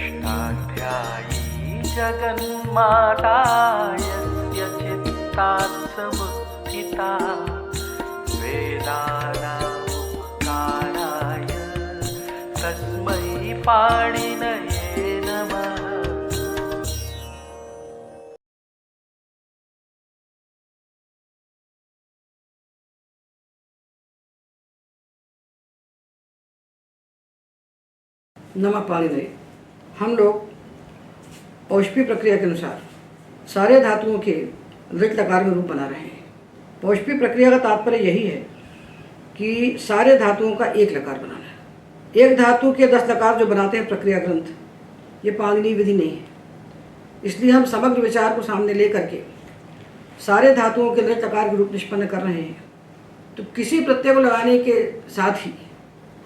षष्ठाध्यायी जगन्माता यस्य चित्तात् समुत्थिता वेदानामुपकाराय तस्मै पाणिनये नमः। नमः पाणिनये। हम लोग पौष्पी प्रक्रिया के अनुसार सारे धातुओं के लृट लकार में रूप बना रहे हैं। पौष्पी प्रक्रिया का तात्पर्य यही है कि सारे धातुओं का एक लकार बनाना है। एक धातु के 10 लकार जो बनाते हैं प्रक्रिया ग्रंथ, ये पाणिनीय विधि नहीं है। इसलिए हम समग्र विचार को सामने ले करके सारे धातुओं के लृट लकार के रूप निष्पन्न कर रहे हैं। तो किसी प्रत्यय को लगाने के साथ ही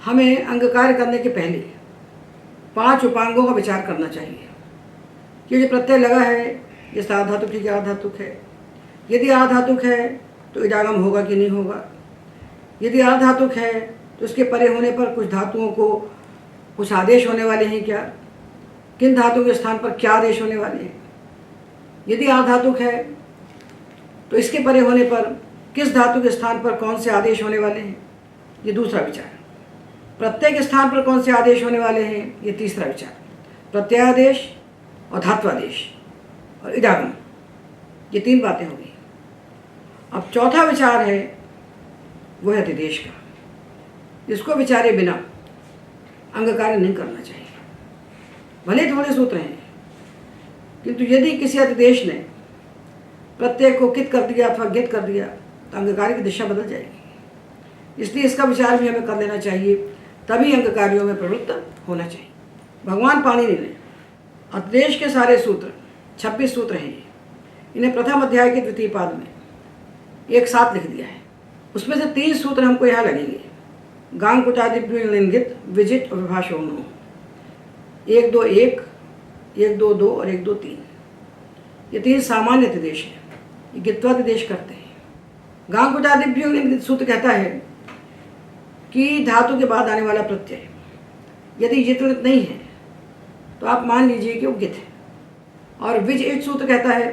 हमें अंगकार्य करने के पहले 5 उपांगों का विचार करना चाहिए कि जो प्रत्यय लगा है ये साधातुक है कि आधातुक है। यदि आधातुक है तो इडागम होगा कि नहीं होगा। यदि आधातुक है तो उसके परे होने पर कुछ धातुओं को कुछ आदेश होने वाले हैं क्या, किन धातुओं के स्थान पर क्या आदेश होने वाले हैं। यदि आधातुक है तो इसके परे होने पर किस धातु के स्थान पर कौन से आदेश होने वाले हैं, ये दूसरा विचार। प्रत्यय के स्थान पर कौन से आदेश होने वाले हैं, ये तीसरा विचार। प्रत्ययादेश और धात्वादेश और इडागम, ये 3 बातें होगी। अब चौथा विचार है वो है अतिदेश का। इसको विचारे बिना अंगकार्य नहीं करना चाहिए। भले थोड़े सूत्र हैं, किंतु यदि किसी अतिदेश ने प्रत्यय को कित कर दिया अथवा गित कर दिया तो अंगकार्य की दिशा बदल जाएगी। इसलिए इसका विचार भी हमें कर लेना चाहिए, तभी अंग कार्यों में प्रवृत्त होना चाहिए। भगवान पाणिनि ने अतिदेश के सारे सूत्र 26 सूत्र हैं, इन्हें प्रथम अध्याय के द्वितीय पाद में एक साथ लिख दिया है। उसमें से 3 सूत्र हमको यहाँ लगेंगे, गांग कुटादिभ्यो लिंगित विजित और विभाषोनो। 1 2 1, 1 2 2 और 1 2 3, ये 3 सामान्य अतिदेश हैं, ये गित्वातिदेश करते हैं। गांग कुटादिभ्यो लिंगित सूत्र कहता है कि धातु के बाद आने वाला प्रत्यय यदि यित्वृत नहीं है तो आप मान लीजिए कि वो गित है। और विज इट सूत्र कहता है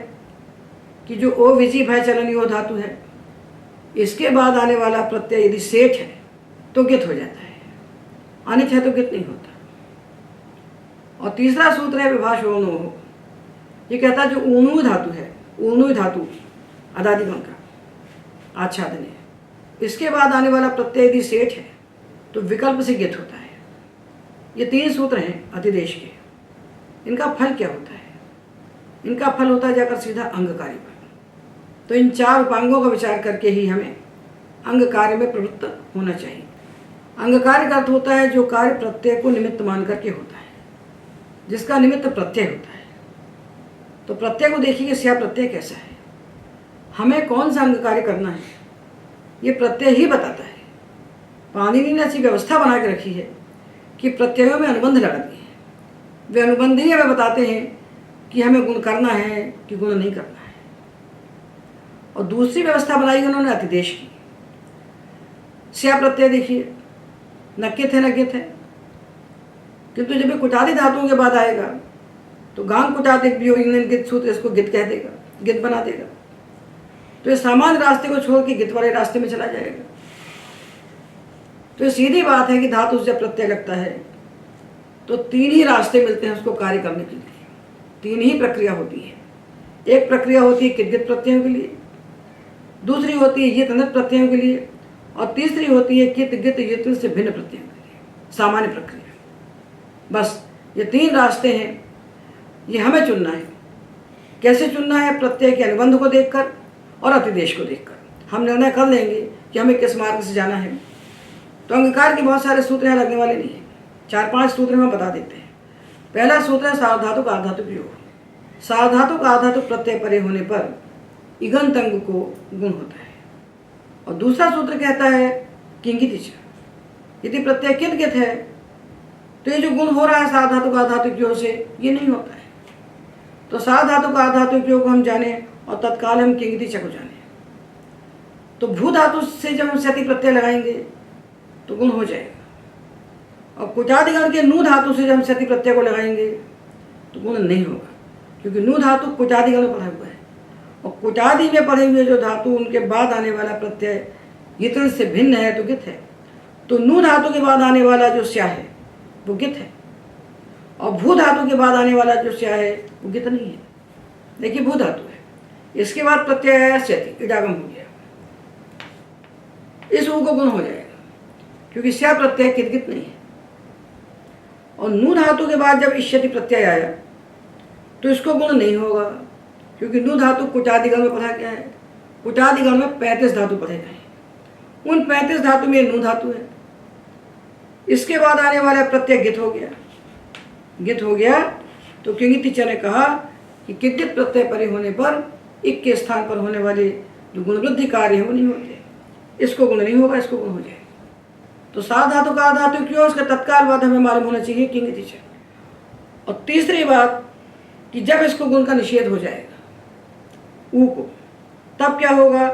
कि जो ओ विजी भय चलनी वो धातु है, इसके बाद आने वाला प्रत्यय यदि सेठ है तो गित हो जाता है, अनित है तो गित नहीं होता। और तीसरा सूत्र है विभाषोनो हो, ये कहता है जो ऊणु धातु है, ऊणु धातु अदादिगम का आच्छादन है, इसके बाद आने वाला प्रत्यय यदि सेठ है तो विकल्प से गित होता है। ये 3 सूत्र हैं अतिदेश के। इनका फल क्या होता है? इनका फल होता है जाकर सीधा अंग कार्य पर। तो इन 4 उपांगों का विचार करके ही हमें अंग कार्य में प्रवृत्त होना चाहिए। अंग कार्य का अर्थ होता है जो कार्य प्रत्यय को निमित्त मान करके होता है, जिसका निमित्त प्रत्यय होता है। तो प्रत्यय को देखिए स्या प्रत्यय कैसा है, हमें कौन सा अंग कार्य करना है, ये प्रत्यय ही बताता है। पाणिनि ने ऐसी व्यवस्था बना के रखी है कि प्रत्ययों में अनुबंध लगा दिए हैं। वे अनुबंध ही हमें बताते हैं कि हमें गुण करना है कि गुण नहीं करना है। और दूसरी व्यवस्था बनाई उन्होंने अतिदेश की। स्या प्रत्यय देखिए न कित है न गित है, किंतु जब कुटादि धातुओं के बाद आएगा तो गांग कुटादिभ्यो गित सूत्र इसको गित कह देगा, गित बना देगा। तो ये सामान्य रास्ते को छोड़ के गित वाले रास्ते में चला जाएगा। तो ये सीधी बात है कि धातु से जब प्रत्यय लगता है तो 3 ही रास्ते मिलते हैं उसको कार्य करने के लिए। 3 ही प्रक्रिया होती है। एक प्रक्रिया होती है कित प्रत्ययों के लिए, दूसरी होती है यित अनित प्रत्ययों के लिए, और तीसरी होती है कित गित यित से भिन्न प्रत्ययों के लिए, सामान्य प्रक्रिया। बस ये 3 रास्ते हैं, ये हमें चुनना है। कैसे चुनना है? प्रत्यय के अनुबंध को देखकर और अतिदेश को देखकर हम निर्णय कर लेंगे कि हमें किस मार्ग से जाना है। तो अंगकार के बहुत सारे सूत्र यहाँ लगने वाले नहीं हैं, 4-5 सूत्र हम बता देते हैं। पहला सूत्र है सार्वधातुक आधातुक योग। सार्वधातुक आधातुक प्रत्यय परे होने पर इगंत अंग को गुण होता है। और दूसरा सूत्र कहता है किंगित च, यदि प्रत्यय कित गित है तो ये जो गुण हो रहा है सार्वधातुक आधातुक योग से, ये नहीं होता है। तो सार्वधातुक आधातुक योग को हम जाने और तत्काल हम किंगित च को जाने। तो भू धातु से जब हम सति प्रत्यय लगाएंगे तो गुण हो जाएगा, और कुचादिगण के नु धातु से जब हम सति प्रत्यय को लगाएंगे तो गुण नहीं होगा, क्योंकि नु धातु कुचादि में पढ़ा हुआ है, और कुचादि में पढ़े हुए जो धातु उनके बाद आने वाला प्रत्यय गित से भिन्न है तो गित है। तो नु धातु के बाद आने वाला जो स्या है वो गित है, और भू धातु के बाद आने वाला जो स्या है वो गित नहीं है। देखिए भू धातु है, इसके बाद प्रत्यय आया स्यति, इडागम हो गया, इस ऊ को गुण हो जाएगा, क्योंकि स्या प्रत्यय कित नहीं है। और नु धातु के बाद जब इष्यति प्रत्यय आया तो इसको गुण नहीं होगा, क्योंकि नु धातु कुचादिगण में पढ़ा गया है। कुचादिगण में 35 धातु पढ़े गए हैं, उन 35 धातु में नु धातु है। इसके बाद आने वाला प्रत्यय गित हो गया। गित हो गया तो किंगित टीचर ने कहा कि किंचित प्रत्यय परे होने पर इक के स्थान पर होने वाले जो गुणवृद्धि कार्य है वो नहीं होते, इसको गुण नहीं होगा, इसको गुण हो जाएगा। तो सा धातु का धातु क्यों, उसका तत्काल बात हमें मालूम होना चाहिए किंगित टीचर। और तीसरी बात कि जब इसको गुण का निषेध हो जाएगा ऊ को, तब क्या होगा,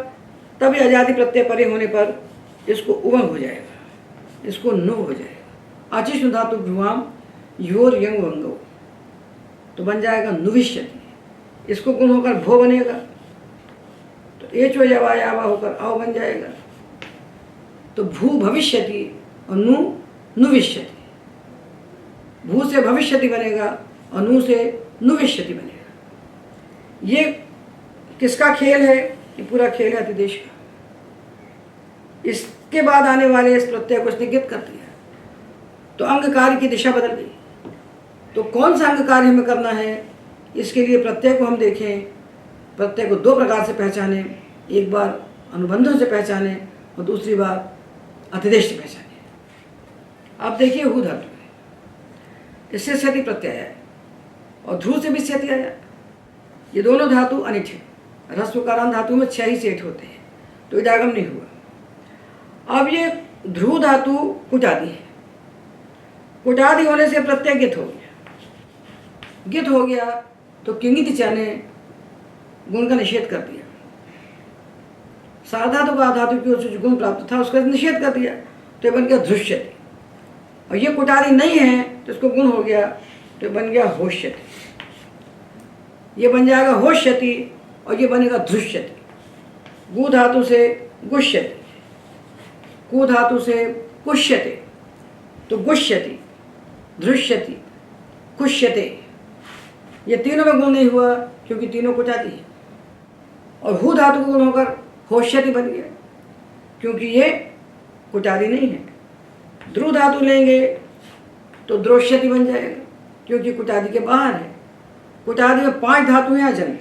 तभी आजादी प्रत्यय परे होने पर इसको उवंग हो जाएगा, इसको नु हो जाएगा। अचिष्णु धातु भ्रुवाम योर यंग वंगो, तो बन जाएगा नुविष्यति, इसको गुण होकर भो बनेगा, तो एचो यवा यावा होकर आओ बन जाएगा। तो भू भविष्यति और नु नुविष्यति, भू से भविष्यति बनेगा और नु से नुविष्यति बनेगा। ये किसका खेल है, ये पूरा खेल है अतिदेश का। इसके बाद आने वाले इस प्रत्यय को इसने गित कर दिया, तो अंग कार्य की दिशा बदल गई। तो कौन सा अंग कार्य हमें करना है, इसके लिए प्रत्यय को हम देखें, प्रत्यय को दो प्रकार से पहचाने, एक बार अनुबंधों से पहचाने और दूसरी बार अतिदेश से पहचाने। अब देखिए हु धातु है, इससे स्यति प्रत्यय है और ध्रुव से भी स्यति आया। ये दोनों धातु अनिट है, ह्रस्व कारांत धातु में 6 ही सेठ होते हैं, तो इडागम नहीं हुआ। अब ये ध्रुव धातु कुचादि है, कुचादि होने से प्रत्यय गित हो गया। गित हो गया तो किंगित टीचर ने गुण का निषेध कर दिया। साधातु का धातु की ओर से जो गुण प्राप्त था उसका निषेध कर दिया, तो बन गया धृष्यति। और ये कुटारी नहीं है तो इसको गुण हो गया, तो बन गया होष्यति। ये बन जाएगा होष्यति और ये बनेगा धृष्यति। गु धातु से गुष्यति, कु धातु से कुष्यते, तो गुष्यति, धृष्यति, कुष्यते, ये तीनों में गुण नहीं हुआ क्योंकि तीनों कुचादी है। और हु धातु को गुण होकर होष्यति बन गया, क्योंकि ये कुचादी नहीं है। ध्रुव धातु लेंगे तो द्रोष्यति बन जाएगा, क्योंकि कुचादी के बाहर है। कुचादी में 5 धातु हैं अजंत,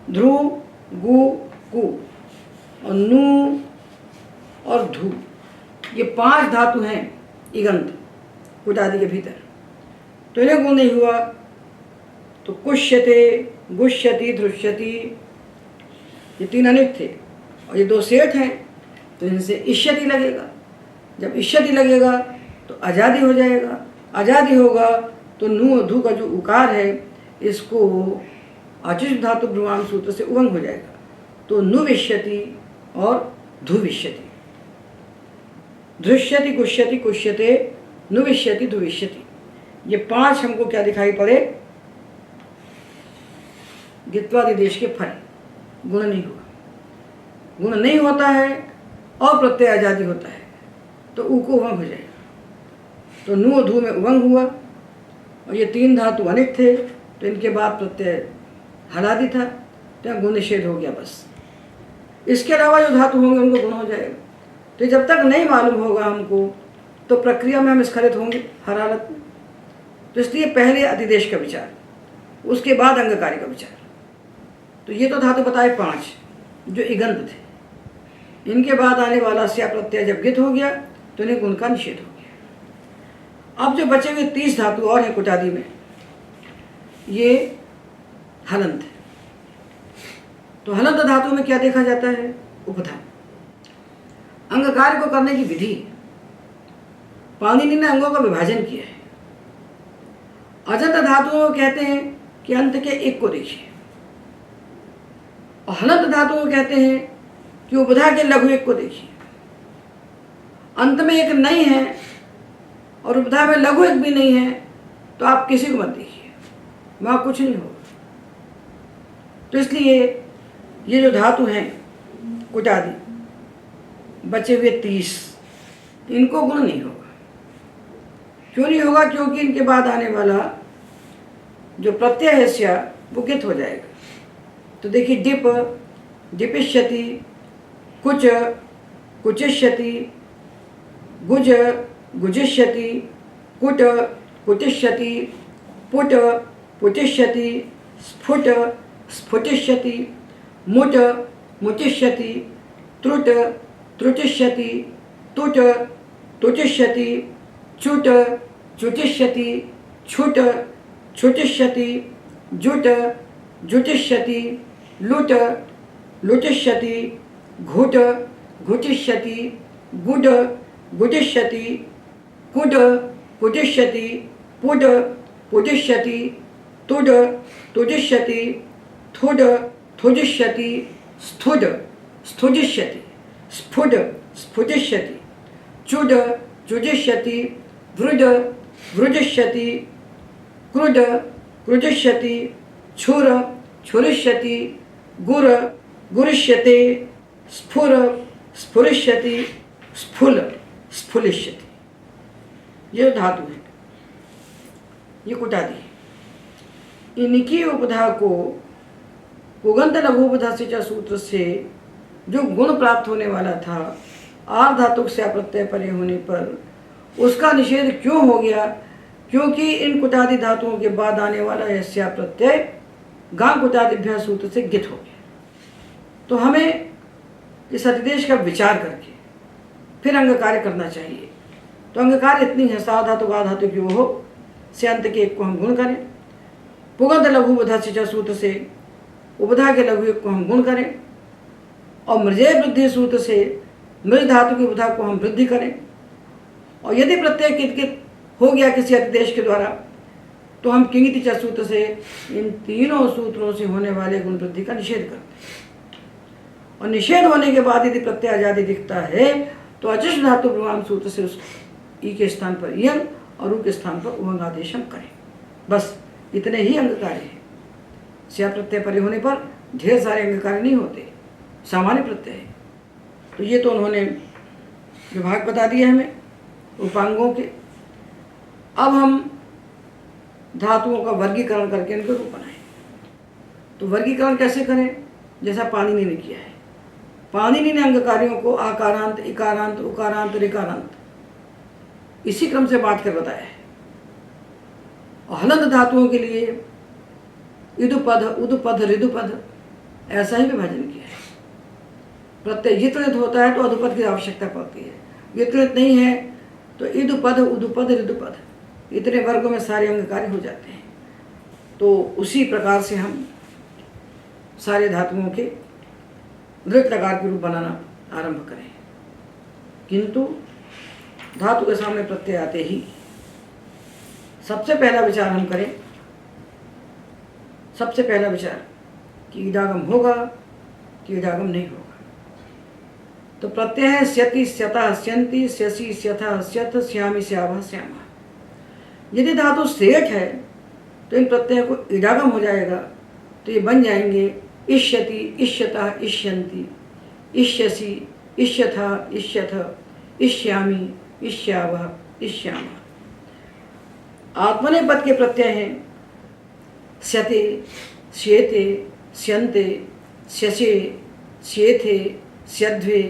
ध्रुव, गु, कु और नु और धू, ये 5 धातु हैं इगंत कुचादी के भीतर, तो इन्हें गुण नहीं हुआ। तो कुष्यते, गुष्यति, धृष्यति, ये 3 अनिट थे और ये 2 सेठ हैं, तो इनसे इष्यति लगेगा। जब इष्यति लगेगा तो आज़ादी हो जाएगा, आज़ादी होगा तो नु और धू का जो उकार है इसको अचिष्ट धातु भ्रुवाम सूत्र से उवंग हो जाएगा, तो नुविष्यति और धुविष्यति। धृष्यति, गुष्यति, कुष्यते, नुविष्यति, धुविष्यति, ये 5 हमको क्या दिखाई पड़े, गित्वादि देश के फल। गुण नहीं हुआ, गुण नहीं होता है और प्रत्यय आजादी होता है, तो ऊ को उवंग हो जाएगा। तो नु और धू में उवंग हुआ और ये 3 धातु अनिट थे, तो इनके बाद प्रत्यय हलादि था, तो गुण निषेध हो गया बस। इसके अलावा जो धातु होंगे उनको गुण हो जाएगा। तो जब तक नहीं मालूम होगा हमको तो प्रक्रिया में हम स्खलित होंगे हर हालत में। तो इसलिए पहले अधिदेश का विचार, उसके बाद अंग कार्य का विचार। तो ये तो धातु बताए 5 जो इगंत थे। इनके बाद आने वाला स्या प्रत्यय जब गित हो गया तो इन्हें गुण का निषेध हो गया। अब जो बचे हुए 30 धातु और हैं कुटादी में, ये हलंत है। तो हलंत धातु में क्या देखा जाता है, उपधा। अंग कार्य को करने की विधि, पाणिनि ने अंगों का विभाजन किया है। अजंत धातुओं को कहते हैं कि अंत के एक को देखिए, और हलंत धातुओं को कहते हैं कि उपधा के लघु एक को देखिए। अंत में एक नहीं है और उपधा में लघु एक भी नहीं है, तो आप किसी को मत देखिए। वहाँ कुछ नहीं होगा। तो इसलिए ये जो धातु हैं कुटादि, बचे हुए 30, इनको गुण नहीं होगा। क्यों नहीं होगा? क्योंकि इनके बाद आने वाला जो प्रत्यय है स्या वो गित हो जाएगा। तो देखिए, डिप डिपिष्यति, कुच कुचिष्यति, गुज गुजिष्यति, कुट कुटिष्यति, पुट पुटिष्यति, स्फुट स्फुटिष्यति, मुट मुटिष्यति, त्रुट त्रुटिष्यति, तुट तुटिष्यति, चुट चुटिष्यति, छुट छुटिष्यति, जुट जुटिष्यति, लुट लुटिष्यति, घुट घुटिष्यति, गुड गुडिष्यति, कुड कुटिष्यति, पुड पुटिष्यति, तुड तुजिष्यति, थुड थुजिष्यति, स्थुड स्थुजिष्यति, स्फुड स्फुटिष्यति, चुड चुजिष्यति, वृड वृजिष्यति, क्रुड क्रुजिष्यति, छुर छुरिष्यति, गुर गुरिष्यते, स्फुर स्फुरिष्यति, स्फुल स्फुलिष्यति। ये धातु है, ये कुटादि। इनकी उपधा को उगंत लघुपधा से सूत्र से जो गुण प्राप्त होने वाला था, आर धातु से प्रत्यय परे होने पर उसका निषेध क्यों हो गया? क्योंकि इन कुटादि धातुओं के बाद आने वाला यस्या प्रत्यय गां कुटादिभ्य सूत्र से गित हो गया। तो हमें इस अतिदेश का विचार करके फिर अंग कार्य करना चाहिए। तो अंग कार्य इतनी है, सा धातु गा धातु की वो हो, से अंत के एक को हम गुण करें, पुगंत लघु उपधा से सूत्र से उपधा के लघु एक को हम गुण करें, और मृजय वृद्धि सूत्र से मृज धातु की उपधा को हम वृद्धि करें। और यदि प्रत्यय कित हो गया किसी अतिदेश के द्वारा, तो हम किंगिति च सूत्र से इन तीनों सूत्रों से होने वाले गुण वृद्धि का निषेध करते हैं। और निषेध होने के बाद यदि प्रत्यय आजादी दिखता है तो अचिष्ट धातु प्रमाण सूत्र से उस ई के स्थान पर यंग और उ के स्थान पर उभंग आदेश हम करें। बस इतने ही अंग कार्य हैं। स्या प्रत्यय परे होने पर ढेर सारे अंग कार्य नहीं होते, सामान्य प्रत्यय है। तो ये तो उन्होंने विभाग बता दिया हमें उपांगों के। अब हम धातुओं का वर्गीकरण करके इनके रूप बनाएं। तो वर्गीकरण कैसे करें? जैसा पाणिनि ने किया है। पाणिनि ने अंग कार्यों को आकारांत, इकारांत, उकारांत, ऋकारांत इसी क्रम से बांट कर बताया है। और हलंत धातुओं के लिए इदुपद, उदुपद, ऋदुपद ऐसा ही विभाजन किया है। प्रत्यय यत्रित होता है तो अधुपद की आवश्यकता पड़ती है, यत्रित नहीं है तो इदुपद, उदुपद, ऋदुपद इतने वर्गों में सारे अंग कार्य हो जाते हैं। तो उसी प्रकार से हम सारे धातुओं के लृट लकार के रूप बनाना आरंभ करें। किंतु धातु के सामने प्रत्यय आते ही सबसे पहला विचार हम करें, सबसे पहला विचार कि इडागम होगा कि इडागम नहीं होगा। तो प्रत्यय है स्यति, स्यता, स्यन्ति, स्यसि, स्यथा, स्यथ, श्यामि, श्यावः, श्यामः। यदि धातु सेठ है तो इन प्रत्ययों को इडागम हो जाएगा, तो ये बन जाएंगे इष्यति, इष्यतः, इष्यन्ति, इष्यसि, इष्यथा, इष्यथ, इष्यामि, इष्यावः, इष्यामः। आत्मनेपद के प्रत्यय हैं स्यते, स्येते, स्यन्ते, स्यसे, स्येथे, स्यध्वे,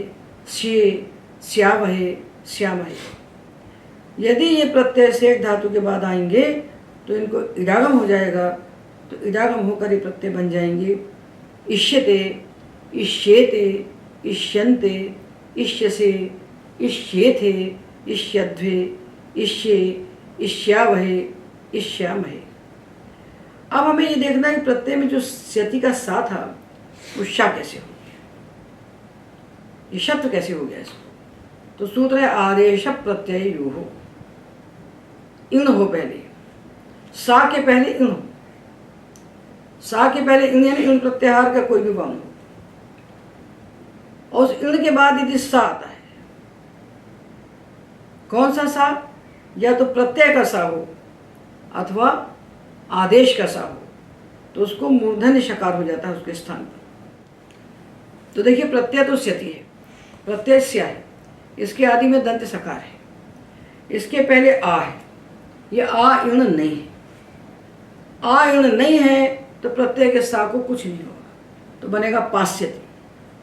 स्ये, स्यावहे, श्यामहे। यदि ये प्रत्यय सेठ धातु के बाद आएंगे तो इनको इडागम हो जाएगा। तो इडागम होकर ये प्रत्यय बन जाएंगे इष्यते, इष्येते, इष्यन्ते, इष्यसे, इष्येथे, इष्यध्वे, इष्ये, इष्यावहे, इष्यामहे। अब हमें ये देखना है कि प्रत्यय में जो स्यति का सा था वो शा कैसे हो गया, ये शब्द कैसे हो गया इसको। तो सूत्र है आदेश प्रत्यय योः। इण हो पहले, सा के पहले इण हो, सा के पहले इण यानी इण प्रत्याहार का कोई भी वर्ण हो, और उस इण के बाद यदि सा आता है, कौन सा सा? या तो प्रत्यय का सा हो अथवा आदेश का सा हो तो उसको मूर्धन्य शकार हो जाता है उसके स्थान पर। तो देखिए प्रत्यय तो स्यति है, प्रत्यय स्या है, इसके आदि में दंत सकार है, इसके पहले आ है, ये आ इण नहीं है। आ इण नहीं है तो प्रत्यय के सा को कुछ नहीं होगा, तो बनेगा पास्यति।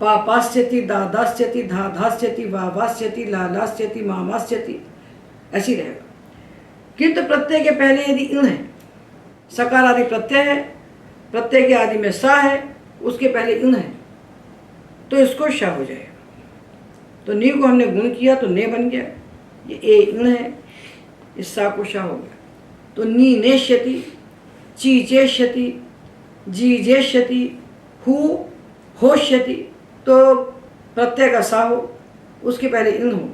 पा पास्यति, दा दास्यति, धा धास्यति, वा वास्यति, ला लास्यति, मा मास्यति, ऐसी रहेगा। किंतु प्रत्यय के पहले यदि इण है, सकार आदि प्रत्यय है, प्रत्यय के आदि में सा है, उसके पहले इण है, तो इसको श हो जाएगा। तो नी को हमने गुण किया तो ने बन गया, ये ए इण है, इस सा को श हो गया। तो नी नेष्यति, ची चेष्यति, जी जेष्यति, हु होष्यति, तो प्रत्यय का सा हो, उसके पहले इण हो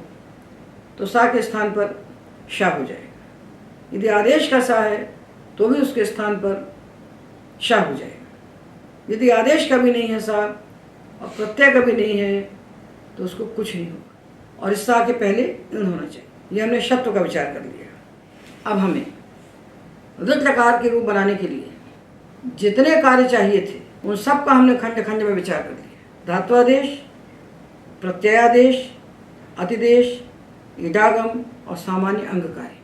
तो सा के स्थान पर श हो जाएगा। यदि आदेश का सा है तो भी उसके स्थान पर श हो जाएगा। यदि आदेश का भी नहीं है सा और प्रत्यय का भी नहीं है तो उसको कुछ नहीं होगा, और इस सा के पहले इण होना चाहिए। ये हमने शब्द का विचार कर लिया। अब हमें ऋत लकार के रूप बनाने के लिए जितने कार्य चाहिए थे उन सब का हमने खंड खंड में विचार कर लिया। धात्वादेश, प्रत्ययादेश, अतिदेश, इडागम और सामान्य अंग कार्य,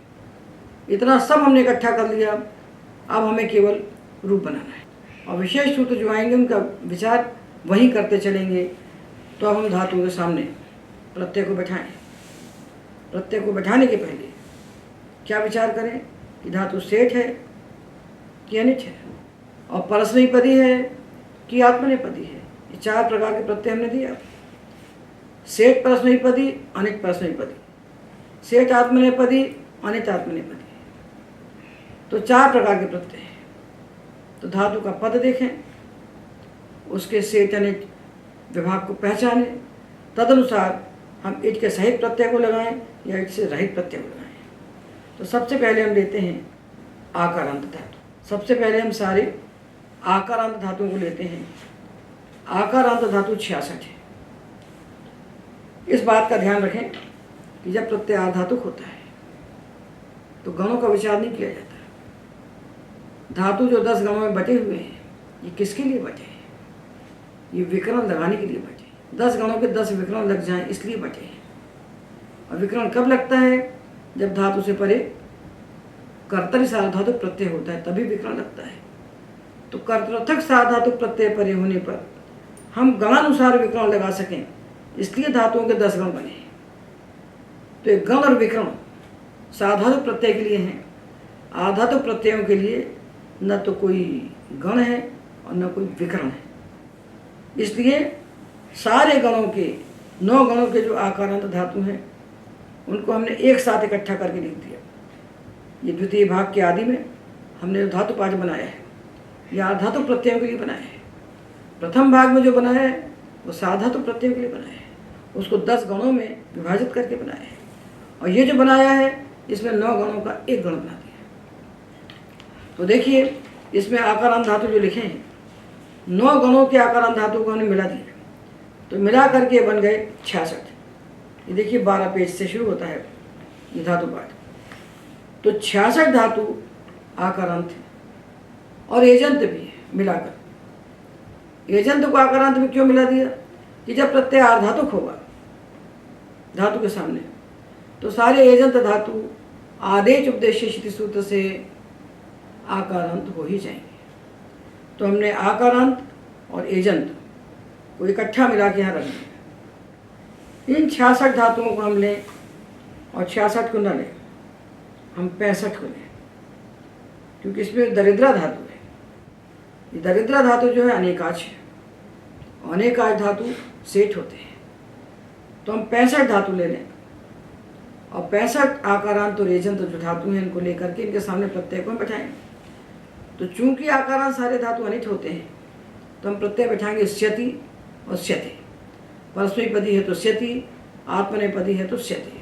इतना सब हमने इकट्ठा कर लिया। अब हमें केवल रूप बनाना है और विशेष सूत्र जो आएंगे उनका विचार वहीं करते चलेंगे। तो अब हम धातुओं के सामने प्रत्यय को बैठाएं। प्रत्यय को बैठाने के पहले क्या विचार करें कि धातु सेठ है कि अनिट है, और परस्मैपदी है कि आत्मनेपदी है। ये चार प्रकार के प्रत्यय हमने दिया। सेठ परस्मैपदी, अनिट परस्मैपदी, सेठ आत्मनेपदी, अनिट आत्मनेपदी, तो चार प्रकार के प्रत्यय हैं। तो धातु का पद देखें, उसके सेठ अनिट विभाग को पहचानें, तदनुसार हम इट के सहित प्रत्यय को लगाएं या इट से रहित प्रत्यय को लगाएं। तो सबसे पहले हम लेते हैं आकारांत धातु। सबसे पहले हम सारे आकारांत धातुओं को लेते हैं। आकारांत धातु 66 है। इस बात का ध्यान रखें कि जब प्रत्यय आधातुक होता है तो गणों का विचार नहीं किया जाता। धातु जो 10 गणों में बटे हुए हैं, ये किसके लिए बटे हैं? ये विकरण लगाने के लिए बटे। 10 गणों के 10 विकरण लग जाएं इसलिए बटे हैं। और विकरण कब लगता है? जब धातु से परे कर्तरी सार्वधातुक प्रत्यय होता है, तभी विकरण लगता है। तो कर्तृर्थक सार्वधातुक प्रत्यय परे होने पर हम गणानुसार विकरण लगा सकें, इसलिए धातुओं के 10 गण बने हैं। तो एक गण और विकरण सार्वधातुक प्रत्यय के लिए हैं। आधातुक प्रत्ययों के लिए न तो कोई गण है और न कोई विकरण है। इसलिए सारे गणों के 9 गणों के जो आकारांत धातु हैं उनको हमने एक साथ इकट्ठा करके लिख दिया। ये द्वितीय भाग के आदि में हमने धातु पाठ बनाया है, या आधातुक प्रत्ययों के लिए बनाया है। प्रथम भाग में जो बनाया है वो साधातुक प्रत्ययों के लिए बनाया है, उसको 10 गणों में विभाजित करके बनाया है। और ये जो बनाया है इसमें 9 गणों का एक गण बना दिया। तो देखिए इसमें आकारांत धातु जो लिखे हैं, 9 गणों के आकारांत धातु को हमने मिला दिया, तो मिला करके बन गए 66। ये देखिए 12 पेज से शुरू होता है ये धातु पाठ। तो 66 धातु आकारांत है और एजंत भी है मिलाकर। एजंत को आकारांत में क्यों मिला दिया? कि जब प्रत्यय आर्धातुक होगा धातु के सामने तो सारे एजंत धातु आदेश उपदेश स्थिति सूत्र से आकारांत हो ही जाएंगे। तो हमने आकारांत और एजंत को इकट्ठा मिला के यहाँ रख दिया। इन 66 धातुओं को हम लें और 66 को न लें, हम 65 को लें, क्योंकि इसमें दरिद्रा धातु है। ये दरिद्रा धातु जो है अनेकाच है, अनेकाच धातु सेठ होते हैं। तो हम 65 धातु ले लें और 65 आकारांत और एजंत जो धातु हैं इनको लेकर के इनके सामने प्रत्यय को हम बैठाएं। तो चूंकि आकारांत सारे धातु अनिट होते हैं तो हम प्रत्यय बैठाएंगे स्यति और स्यति। परस्मैपदी है तो स्यति, आत्मनेपदी है तो स्यति,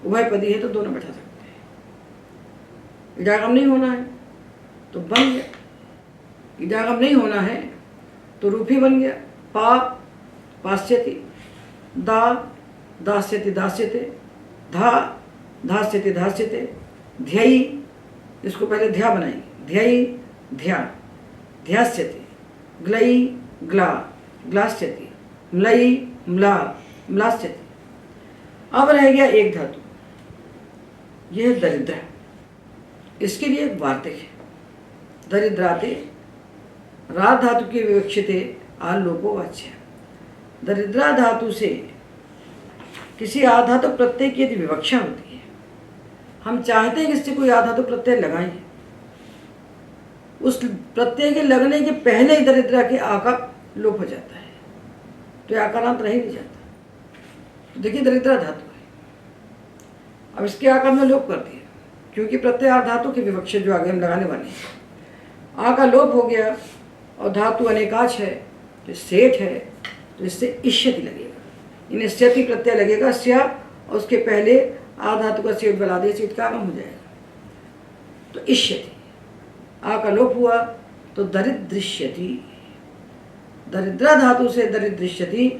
उभयपदी है तो दोनों बैठा सकते हैं। इडागम नहीं होना है तो बन गया, इडागम नहीं होना है तो रूपी बन गया। पा पास्यति, दा दास्यति दास्यते, धा धास्यति धास्यते, ध्ययी, इसको पहले ध्या बनाएंगे, ध्ययी ध्या, ध्यास्यति, ग्लई, ग्ला, ग्लास्यति, म्लई, म्ला, म्लास्यति। अब रह गया एक धातु, यह दरिद्र। इसके लिए एक वार्तिक है। दरिद्राते रा धातु के विवक्षिते आलोपो वाच्य। दरिद्रा धातु से किसी आधातु प्रत्यय की यदि विवक्षा होती है, हम चाहते हैं कि इससे कोई आधातु प्रत्यय लगाएं, उस प्रत्यय के लगने के पहले ही दरिद्रा के आ का लोप हो जाता है, तो आकारांत रह ही नहीं जाता। तो देखिए दरिद्रा धातु है, अब इसके आकार में लोप कर दिया, क्योंकि प्रत्यय धातु की विवक्षा जो आगे हम लगाने वाले हैं, आ का लोप हो गया और धातु अनेकाच है, तो सेठ है, तो इससे इष्यति लगेगा, इन्हें स्यति प्रत्यय लगेगा, स्या और उसके पहले आ धातु का सेठ बना दिया, सेठ का आगम हो जाएगा, तो इष्यति। आ का लोप हुआ तो दरिदृश्यति, दरिद्रा धातु से दरिदृश्यति,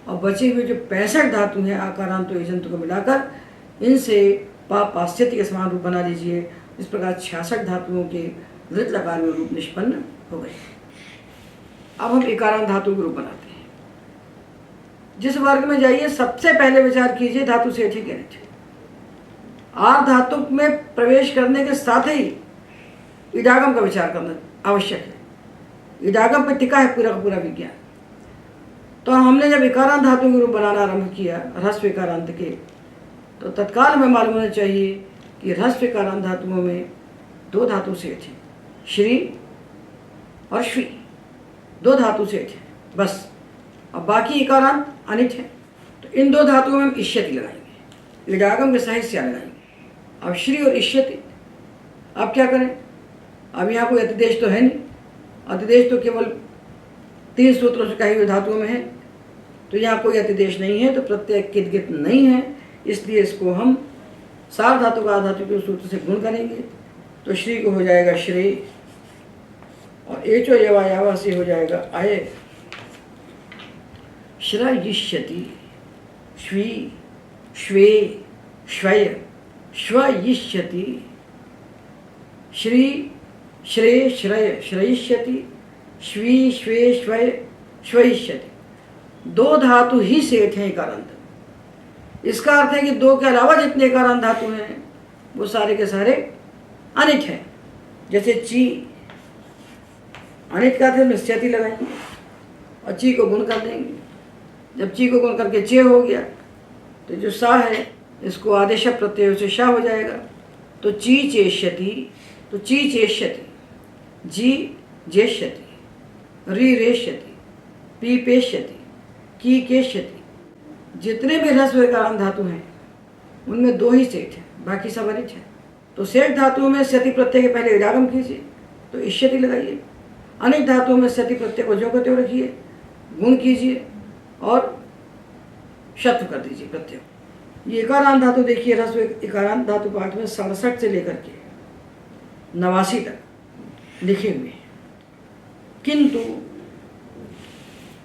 और बचे हुए जो 65 धातु हैं आकारांत एजंत को मिलाकर, इनसे पास्यति के समान रूप बना लीजिए। इस प्रकार 66 धातुओं के दृढ़ लकार में रूप निष्पन्न हो गए। अब हम इकारांत धातु के रूप बनाते हैं। जिस वर्ग में जाइए सबसे पहले विचार कीजिए धातु से ठीक है। आर धातु में प्रवेश करने के साथ ही इडागम का विचार करना आवश्यक है। इडागम पर टिका है पूरा का पूरा विज्ञान। तो हमने जब इकारांत धातु के रूप बनाना आरंभ किया ह्रस्व इकारांत के, तो तत्काल हमें मालूम होना चाहिए कि ह्रस्व इकारांत धातुओं में 2 धातु सेठ हैं, श्री और श्वी, 2 धातु सेठ हैं बस। अब बाकी इकारांत अनिट है, तो इन 2 धातुओं में हम इष्यति लगाएंगे, इडागम के सहित स्या लगाएंगे। अब श्री और इष्यति, अब क्या करें? अब यहाँ कोई अतिदेश तो है नहीं, अतिदेश तो केवल 3 सूत्रों से कही हुई धातुओं में है, तो यहाँ कोई अतिदेश नहीं है, तो प्रत्यय किदगित नहीं है, इसलिए इसको हम सार धातु का आधातु के सूत्र से गुण करेंगे, तो श्री को हो जाएगा श्रेय और एचो यवा से हो जाएगा अय। श्रयिष्यति, श्वी, श्वे, श्वय, श्वयिष्यति, श्री, श्रेय, श्रय, श्रयिष्यति, श्वी, श्वे, श्वय, श्वयिष्यति। 2 धातु ही सेठ हैं इकारांत। इसका अर्थ है कि 2 के अलावा जितने इकारांत धातु हैं वो सारे के सारे अनिट हैं। जैसे ची, अनिट का अर्थ में स्यति लगाएंगे और ची को गुण कर देंगे। जब ची को गुण करके चे हो गया, तो जो सा है इसको आदेश प्रत्यय से शा हो जाएगा, तो ची चेष्यति, तो ची चेष्यति, जी जेष्यति, री रेष्यति, पी पेष्यति, की केष्यति। जितने भी ह्रस्व इकारांत धातु हैं उनमें 2 ही सेठ हैं, बाकी सब अनिट है। तो सेठ धातुओं में स्यति प्रत्यय के पहले इडागम कीजिए, तो इष्यति लगाइए। अनिट धातुओं में स्यति प्रत्यय को जो कहते हो रखिए, गुण कीजिए और शत्व कर दीजिए प्रत्यय। ये इकारांत धातु देखिए, ह्रस्व इकारांत धातु पाठ में 67 से लेकर के 89 तक लिखे हुए हैं। किंतु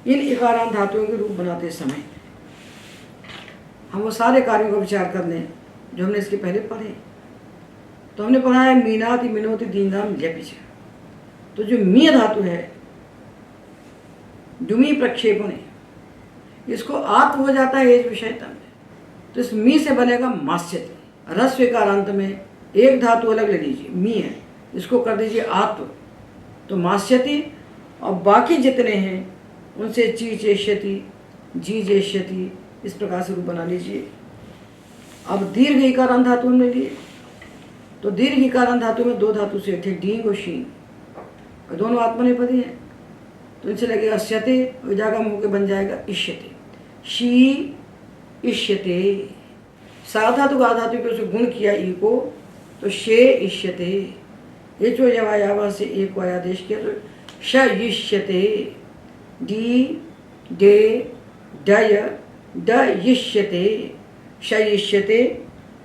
इन इकारांत धातुओं के रूप बनाते समय हम वो सारे कार्यों का विचार कर लें जो हमने इसके पहले पढ़े। तो हमने पढ़ा है मीनाति, मिनोति, दींगाम, ल्यपिच। तो जो मी धातु है, डुमी प्रक्षेपणे, इसको आप हो जाता है एज विषयता में, तो इस मी से बनेगा मास्यति। ह्रस्व इकारांत में एक धातु अलग ले लीजिए, मी है, इसको कर दीजिए आत्व, तो मास्यति। और बाकी जितने हैं उनसे ची चेष्यति, जी जेष्यति, इस प्रकार से रूप बना लीजिए। अब दीर्घ इकारांत धातु हमने लिए, तो दीर्घ इकारांत धातु में 2 धातु से थे, डींग और शीन, और दोनों आत्मनेपदी हैं, तो इनसे लगेगा स्यते, विजागम होकर बन जाएगा इष्यते, शी इष्यते। साधातु का धातु पे उसे गुण किया ई को, तो शे इष्यते। एचो यवा से एक को आदेश किया, तो श इष्यते, डी डे डय डयिष्यते, शयिष्यते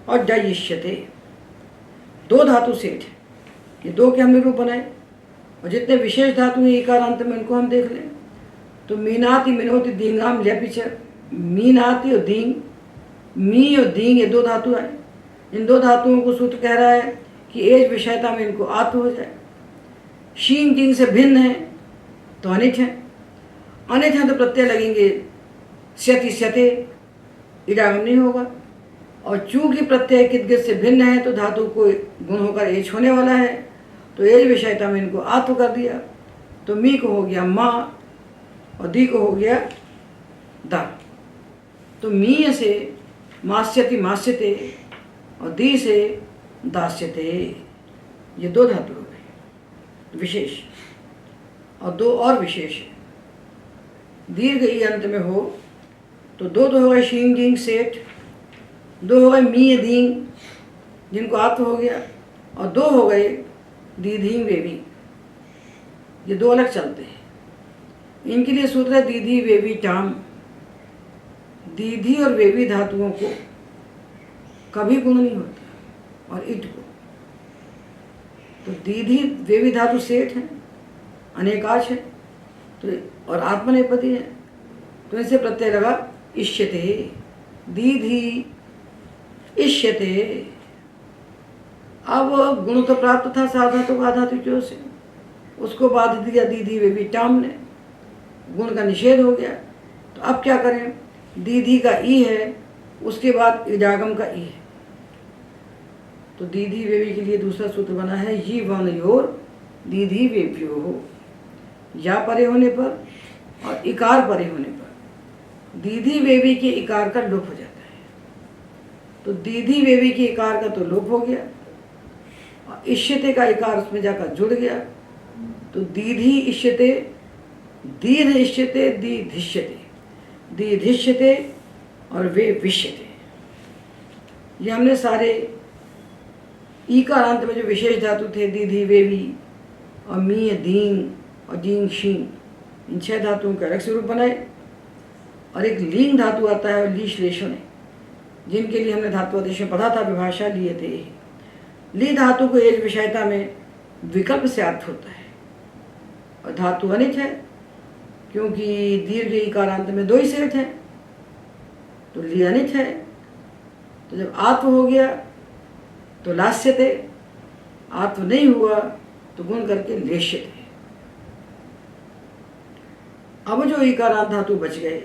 और डयिष्यते। 2 धातु सेठ, ये 2 के हमने रूप बनाए। और जितने विशेष धातु हैं इकारांत में उनको हम देख लें, तो मीनाति, मिनोति, दींगाम, ल्यपिच। मीनाति और दींग, मी और दींग, ये 2 धातु हैं। इन 2 धातुओं को सूत्र कह रहा है कि एज विषयता में इनको आत्व हो जाए। शीन किंग से भिन्न है तो अनिट है, अनिट है तो प्रत्यय लगेंगे स्यति स्यते, इडागम नहीं होगा। और चूंकि प्रत्यय किदगित से भिन्न है तो धातु को गुण होकर एच होने वाला है, तो एज विषयता में इनको आत्व कर दिया, तो मी को हो गया माँ और दी को हो गया दा। तो मी से मास्यति मास्यते और दी से दास्यते, ये दो धातु हो गए विशेष। और दो और विशेष है, दीर्घ ई अंत में हो तो दो हो गए शींग गिंग सेठ, दो हो गए मी दींग जिनको आत्व हो गया, और दो हो गए दीधींग वेवी, ये दो अलग चलते हैं। इनके लिए सूत्र है दीधी वेवी टाम। दीधी और वेवी धातुओं को कभी गुण नहीं होता, और इट को तो दीधी वेवी धातु सेठ है, अनेकाश है, तो और आत्मनेपदी है, तो इनसे प्रत्यय लगा इष्यते, दीधी इष्यते। अब गुण तो प्राप्त था साधातु का धातु से, उसको बाध दिया दीधी वेवी टाम ने, गुण का निषेध हो गया। तो अब क्या करें, दीधी का ई है, उसके बाद इडागम का ई है, तो दीधी वेवी के लिए दूसरा सूत्र बना है यी वनयोर दीधी वेव्यो हो, या परे होने पर और इकार परे होने पर दीधी वेवी के इकार का लोप हो जाता है। तो दीधी वेवी के इकार का तो लोप हो गया, और इष्यते का इकार उसमें जाकर जुड़ गया, तो दीधी इष्यते, दीर्घ इष्यते, दीधिष्यते, दीधिष्यते और वे विष्यते। ये हमने सारे ईकारांत में जो विशेष धातु थे, दीधी वेवी और मी दींग और दींग शीन, इन 6 धातुओं के अलग स्वरूप बनाए। और एक लींग धातु आता है, ली श्लेषण है, जिनके लिए हमने धातु आदेश में पढ़ा था, विभाषा लिए थे। ली धातु को एक विषयता में विकल्प से अर्थ होता है, और धातु अनिच है क्योंकि दीर्घ इकारांत में 2 ही सेठ हैं, तो ली अनिच है। तो जब आत्व हो गया तो लास्यते, आत्व नहीं हुआ तो गुण करके लेश्यते। अब जो इकारांत धातु बच गए,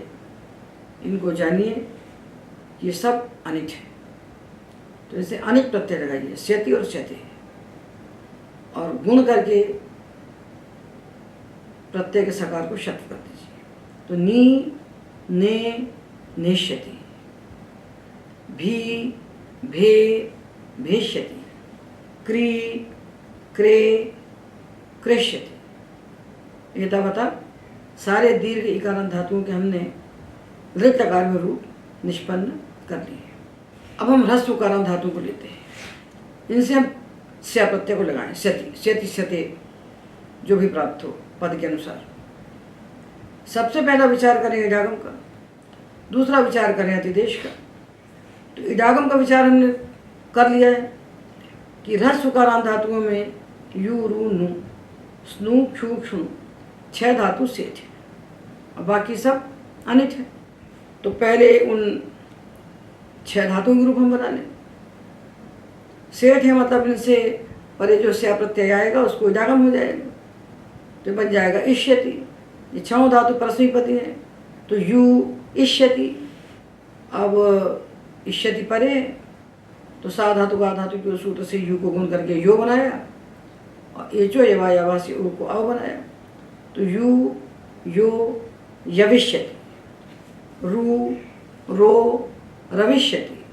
इनको जानिए, ये सब अनिट है, तो इसे अनिट प्रत्यय लगाइए, स्यति और स्यते, और गुण करके प्रत्यय के सकार को शत कर दीजिए। तो नी ने नेष्यति, भी भे भेष्यति, क्री क्रे क्रेष्यति। ये बता सारे दीर्घ इकारांत धातुओं के हमने ऋत आकार में रूप निष्पन्न कर लिए। अब हम ह्रस्व उकारांत धातु को लेते हैं, इनसे हम स्या प्रत्यय को लगाएं, स्यति स्यति स्यते जो भी प्राप्त हो पद के अनुसार। सबसे पहला विचार करें इडागम का, दूसरा विचार करें अतिदेश का। तो इडागम का विचार हमने कर लिया है कि ह्रस्व उकारांत धातुओं में यू रू नु स्नु क्षु क्षु 6 धातु सेठ है, और बाकी सब अनिट है। तो पहले उन 6 धातुओं के रूप हम बना लें। सेठ है मतलब इनसे परे जो स्या प्रत्यय आएगा उसको इडागम हो जाएगा, तो बन जाएगा इष्यति। ये 6 धातु परस्मैपदी है, तो यू इष्यति। अब इष्यति परे है, तो सा धातु का धातु के सूत्र से यू को गुण करके यो बनाया, और एचो यवा यवा से ऊ को अव बनाया, तो यू यो यविष्यति, रू रो रविष्यति,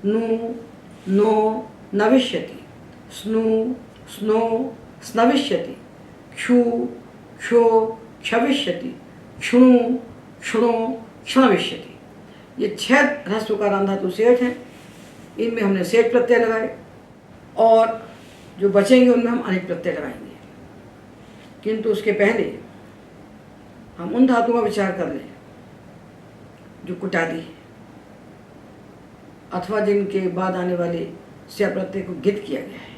नु नो नविष्यति, स्नु स्नो स्नविष्यति, क्षु क्षो क्षविष्यति, क्षुणु क्षुणो क्षणविष्यति। ये 6 ह्रस्व उकारांत धातु सेठ हैं, इनमें हमने सेठ प्रत्यय लगाए, और जो बचेंगे उनमें हम अनिट प्रत्यय लगाएंगे। किंतु उसके पहले हम उन धातुओं का विचार कर लें जो कुटादी है, अथवा जिनके बाद आने वाले स्या प्रत्यय को गित किया गया है।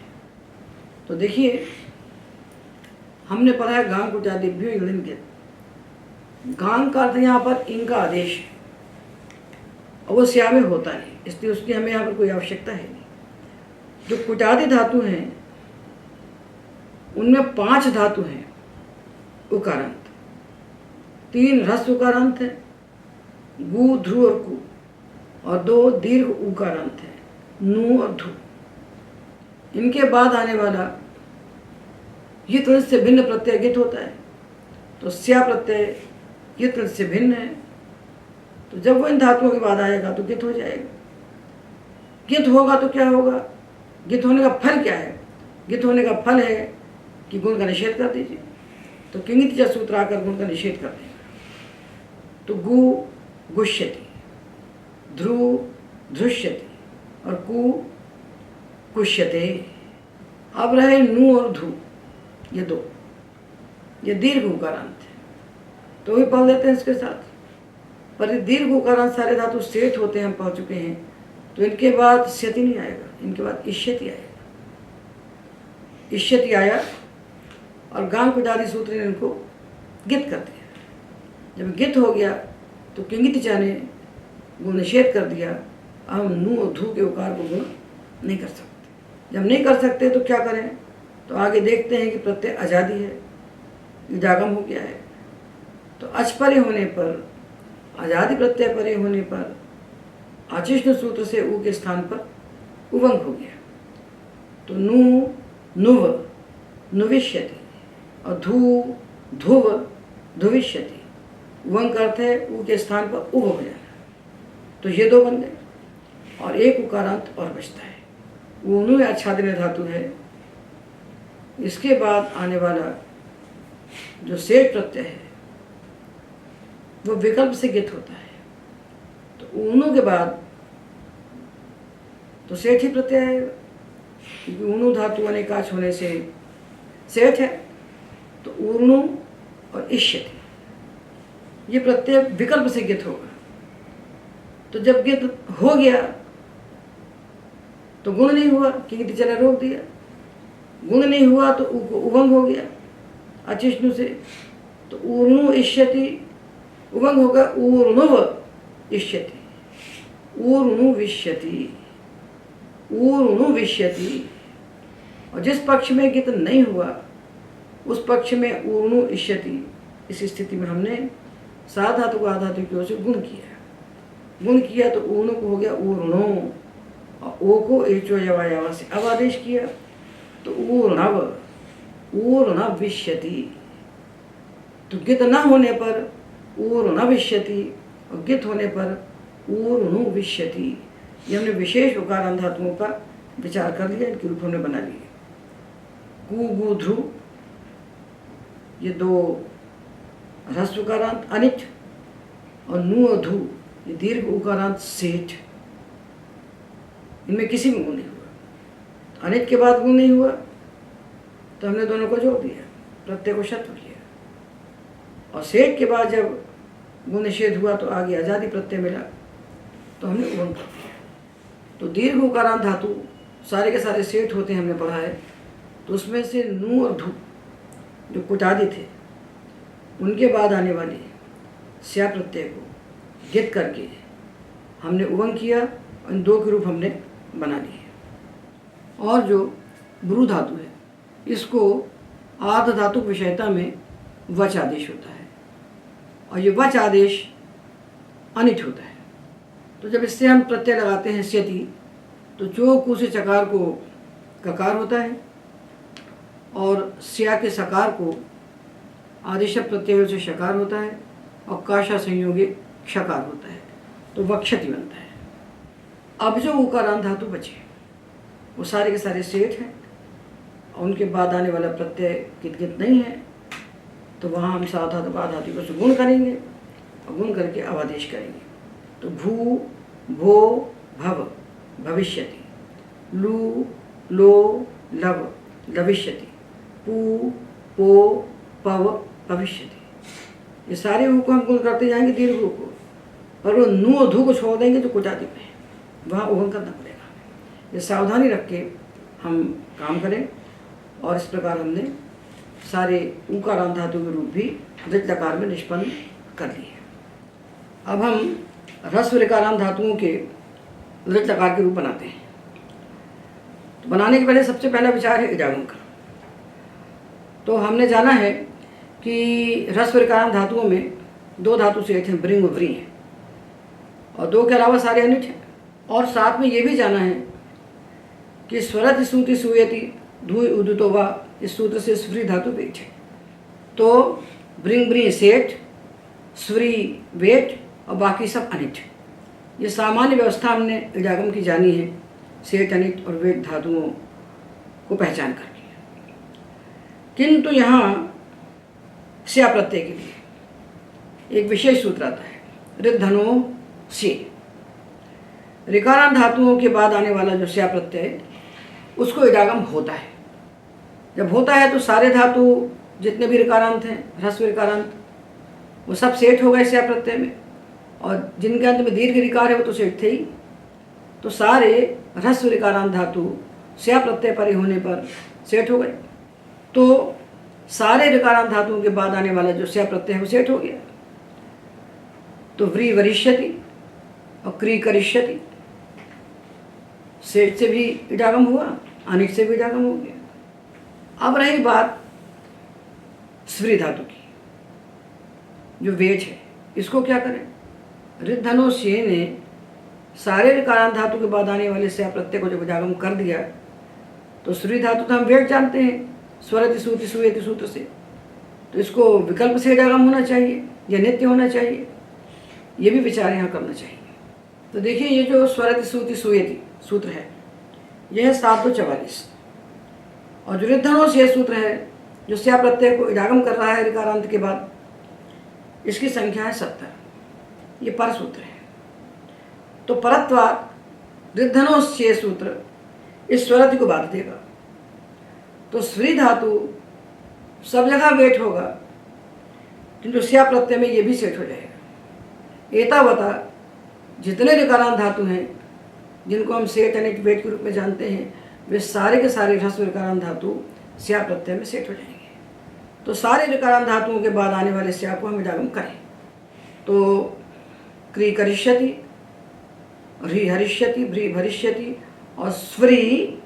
तो देखिए, हमने पढ़ा है गांग कुटादिभ्यो इलिन गित। गांग का अर्थ यहाँ पर इनका आदेश है, और वो स्या में होता है, इसलिए उसकी हमें यहाँ पर कोई आवश्यकता है नहीं। जो कुटादी धातु हैं उनमें 5 धातु हैं उकारांत, 3 ह्रस्व उकारांत हैं गु, ध्रु और कु, और 2 दीर्घ उकारांत हैं नु और धु। इनके बाद आने वाला यित से भिन्न प्रत्यय गित होता है, तो स्या प्रत्यय यित से भिन्न है, तो जब वो इन धातुओं के बाद आएगा तो गित हो जाएगा। गित होगा तो क्या होगा, गित होने का फल क्या है? गित होने का फल है कि गुण का निषेध कर दीजिए, तो किंगित सूत्र आकर गुण का निषेध कर देगा। तो गु गुष्यति, ध्रु धृष्यति और कु कुष्यते। अब रहे नु और धु, ये 2, ये दीर्घ उकारांत है, तो भी पढ़ लेते हैं इसके साथ। पर ये दीर्घ उकारांत सारे धातु सेठ होते हैं, हम पढ़ चुके हैं, तो इनके बाद स्यति नहीं आएगा, इनके बाद इष्यति आएगा। इष्यति आया और गांग कुजादी सूत्र ने इनको गित कर दिया। जब गित हो गया तो किंगितिचा ने गुण निषेध कर दिया। अब हम नु और धू के उकार को गुण नहीं कर सकते। जब नहीं कर सकते तो क्या करें, तो आगे देखते हैं कि प्रत्यय आजादी है, इजागम हो गया है, तो अच परे होने पर, आजादी प्रत्यय परे होने पर आचिष्ण सूत्र से उ के स्थान पर उवंग हो गया। तो नु नुव नुविष्यति और धू धुव धुविष्यति, उवंग का अर्थ है उ के स्थान पर उव हो जाना। तो ये 2 बन गए और एक उकारांत और बचता है, ऊनु आच्छादन धातु है। इसके बाद आने वाला जो सेठ प्रत्यय है वो विकल्प से गित होता है, तो ऊनु के बाद तो सेठ ही प्रत्यय है, क्योंकि ऊनु धातु अनेकाच होने से सेठ है। तो ऊनु और इष्यति ये प्रत्यय विकल्प से गित होगा। तो जब गित हो गया तो गुण नहीं हुआ, क्योंकि टीचर ने रोक दिया। गुण नहीं हुआ तो उवंग हो गया अचिष्णु से, तो ऊर्णु इष्यति उवंग होगा ऊर्णुव इष्यति, ऊर्णु विष्यति, ऊर्णु विष्यति। और जिस पक्ष में गित नहीं हुआ उस पक्ष में ऊर्णु इष्यति, इस स्थिति में हमने सा धातु को आधातु की ओर से गुण किया तो ऊर्णु को हो गया ऊर्णो, और ओ को एचो यवा से अब आदेश किया तो ऊर्णव ऊर्णव विष्यति। तो गित न होने पर ऊर्णव विष्यति और गित होने पर ऊर्णु विष्यति। ये हमने विशेष उकारांत धातुओं का विचार कर लिया, इनके रूप हमने बना लिए। कु गु ध्रु ये 2 ह्रस्व उकारांत अनिट, और नु और धु ये दीर्घ उकारांत सेठ। इनमें किसी में गुण नहीं हुआ। अनिट के बाद गुण नहीं हुआ तो हमने दोनों को जोड़ दिया, प्रत्यय को शत्व किया, और सेठ के बाद जब गुण निषेध हुआ तो आगे आजादी प्रत्यय मिला तो हमने उवंग कर दिया। तो दीर्घ उकारांत धातु सारे के सारे सेठ होते हैं, हमने पढ़ा है। तो उसमें से नु और धु जो कुटादी थे उनके बाद आने वाले स्या प्रत्यय को गित करके हमने उवंग किया, और इन 2 के रूप हमने बना लिए। और जो ब्रू धातु है इसको आर्ध धातु विषयता में वच आदेश होता है, और ये वच आदेश अनिट होता है। तो जब इससे हम प्रत्यय लगाते हैं स्यति, तो जो कु से चकार को ककार होता है और स्या के सकार को आदेश प्रत्यय से शकार होता है, और काशा संयोगी क्षकार होता है, तो वक्षति बनता है। अब जो उकारांत धातु बचे वो सारे के सारे सेठ हैं, और उनके बाद आने वाला प्रत्यय कित नहीं है, तो वहाँ हम सा धातु का धातु को गुण करेंगे और गुण करके अवादेश करेंगे। तो भू भो भव भविष्यति, लू लो लव लविष्यति, पू पो पव भविष्यति। ये सारे ऊ को हम गुण करते जाएंगे दीर्घ ऊ को, पर वो नु और धू को छोड़ देंगे जो कुटादी में है, वहाँ उवंग करना पड़ेगा। ये सावधानी रख के हम काम करें, और इस प्रकार हमने सारे उकारांत धातु के रूप भी दृढ़ लकार में निष्पन्न कर लिए। अब हम ह्रस्व ऋकारांत धातुओं के दृढ़ लकार के रूप बनाते हैं। तो बनाने के पहले सबसे पहला विचार है इजागम का। तो हमने जाना है कि ह्रस्व ऋकारांत धातुओं में 2 धातु सेठ हैं, ब्रिंग और व्री हैं, और 2 के अलावा सारे अनिट हैं। और साथ में ये भी जाना है कि स्वरति सूति सूयति धुई उदितो वा, इस सूत्र से स्व्री धातु वेट है। तो ब्रिंग ब्री सेठ, स्व्री वेट और बाकी सब अनिट। ये सामान्य व्यवस्था हमने इडागम की जानी है सेठ, अनिट और वेट धातुओं को पहचान करके। किंतु यहाँ स्या प्रत्यय के लिए एक विशेष सूत्र आता है, ऋद्धनो से। ऋकारांत धातुओं के बाद आने वाला जो स्या प्रत्यय है उसको इडागम होता है। जब होता है तो सारे धातु जितने भी ऋकारांत हैं, ह्रस्व ऋकारांत, वो सब सेठ हो गए स्या प्रत्यय में, और जिनके अंत में दीर्घ ऋकार है वो तो सेठ थे ही। तो सारे ह्रस्व ऋकारांत धातु स्या प्रत्यय परे होने पर सेठ हो गए। तो सारे ऋकारांत धातुओं के बाद आने वाला जो स्या प्रत्यय है वो सेठ हो गया। तो व्री वरिष्यति और क्री करिष्यति, सेठ से भी इडागम हुआ, अनिट से भी इडागम हो गया। अब रही बात स्व्री धातु की, जो वेट है, इसको क्या करें? ऋद्धनो से ने सारे ऋकारांत धातु के बाद आने वाले स्या प्रत्यय को जब इडागम कर दिया तो स्व्री धातु तो हम वेट जानते हैं स्वरति सूति सूयति सूत्र से, तो इसको विकल्प से इडागम होना चाहिए या नित्य होना चाहिए, ये भी विचार यहाँ करना चाहिए। तो देखिए, ये जो स्वरति सूति सूयति सूत्र है यह है 7-2-44, और जो ऋद्धनो से सूत्र है जो स्या प्रत्यय को इडागम कर रहा है ऋकारांत के बाद, इसकी संख्या है 70। ये पर सूत्र है। तो परत्वात् ऋद्धनो से सूत्र इस स्वरति को बाध देगा। तो स्व्री धातु सब जगह वेट होगा, किंतु स्या प्रत्यय में ये भी सेठ हो जाएगा। एतावता जितने ऋकारांत धातु हैं जिनको हम सेठ अनिट वेट के रूप में जानते हैं, वे सारे के सारे ह्रस्व ऋकारांत धातु स्या प्रत्यय में सेठ हो जाएंगे। तो सारे ऋकारांत धातुओं के बाद आने वाले स्या को हम इडागम करें तो क्री करिष्यति, ह्री हरिष्यति, भ्री भरिष्यति, और स्व्री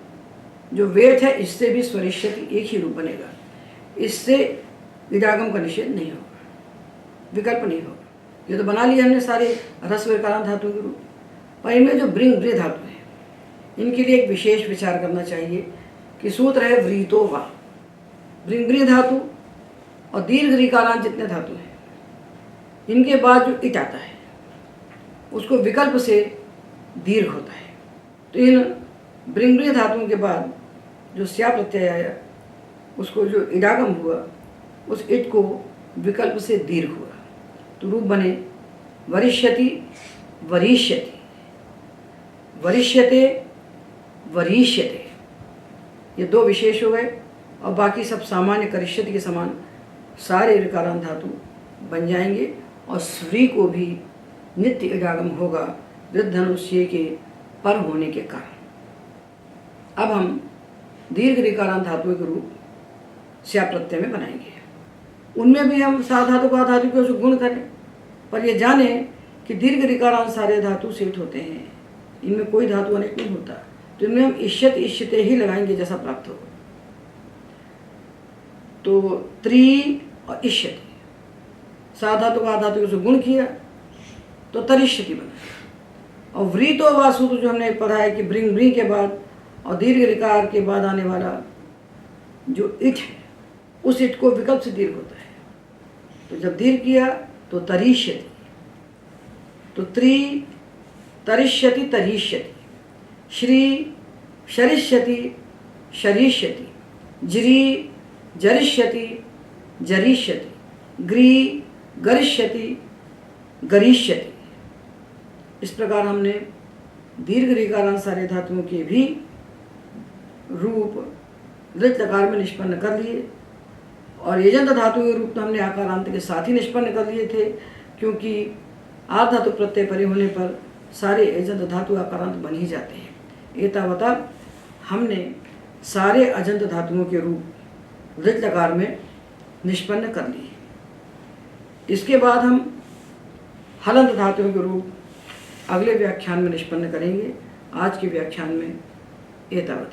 जो वेट है इससे भी स्वरिष्यति एक ही रूप बनेगा। इससे इडागम का निषेध नहीं होगा, विकल्प नहीं होगा। ये तो बना लिया हमने सारे ह्रस्व ऋकारांत धातुओं के रूप, पर इनमें जो ब्रिंग ब्रे धातु है इनके लिए एक विशेष विचार करना चाहिए कि सूत्र है व्रीतो वा। ब्रिंग ब्रे धातु और दीर्घ ऋकारांत जितने धातु हैं इनके बाद जो इट आता है उसको विकल्प से दीर्घ होता है। तो इन ब्रिंग ब्रे धातुओं के बाद जो स्या प्रत्यय आया उसको जो इडागम हुआ उस इट को विकल्प से दीर्घ हुआ, तो रूप बने वरिष्यति वरिष्यति, वरिष्यते वरिष्यते। ये 2 विशेष हो गए, और बाकी सब सामान्य करिष्यति के समान सारे ऋकारांत धातु बन जाएंगे, और स्व्री को भी नित्य इडागम होगा ऋद्धनुष्य के पर होने के कारण। अब हम दीर्घ ऋकारांत धातुओं के रूप स्या प्रत्यय में बनाएंगे। उनमें भी हम साधातु का धातु के उसको गुण करें, पर ये जाने कि दीर्घ ऋकारांत सारे धातु सेठ होते हैं, इनमें कोई धातु अनेक नहीं होता। तो इनमें हम इष्यत इष्यते ही लगाएंगे जैसा प्राप्त होगा। तो त्रि और इष्यति, साधातु का धातु के उसको गुण किया तो तरिष्यति बना। और व्रीतो वा सूत्र जो हमने पढ़ा है कि ब्रिंग ब्री के बाद और दीर्घ ऋकार के बाद आने वाला जो इट है उस इट को विकल्प से दीर्घ होता है। तो जब दीर्घ किया तो तरिष्यति, तो त्रि तरिष्यति तरिष्यति, श्री शरिष्यति शरिष्यति, ज्री जरिष्यति जरिष्यति, ग्री गरिष्यति गरिष्यति। इस प्रकार हमने दीर्घ ऋकारांत सारे धातुओं के भी रूप दृढ़ लकार में निष्पन्न कर लिए, और एजंत धातु के रूप तो हमने आकारांत के साथ ही निष्पन्न कर लिए थे, क्योंकि आर धातु प्रत्यय परे होने पर सारे एजंत धातु आकारांत बन ही जाते हैं। एतावता हमने सारे अजंत धातुओं के रूप दृढ़ लकार में निष्पन्न कर लिए। इसके बाद हम हलंत धातुओं के रूप अगले व्याख्यान में निष्पन्न करेंगे। आज के व्याख्यान में एतावत।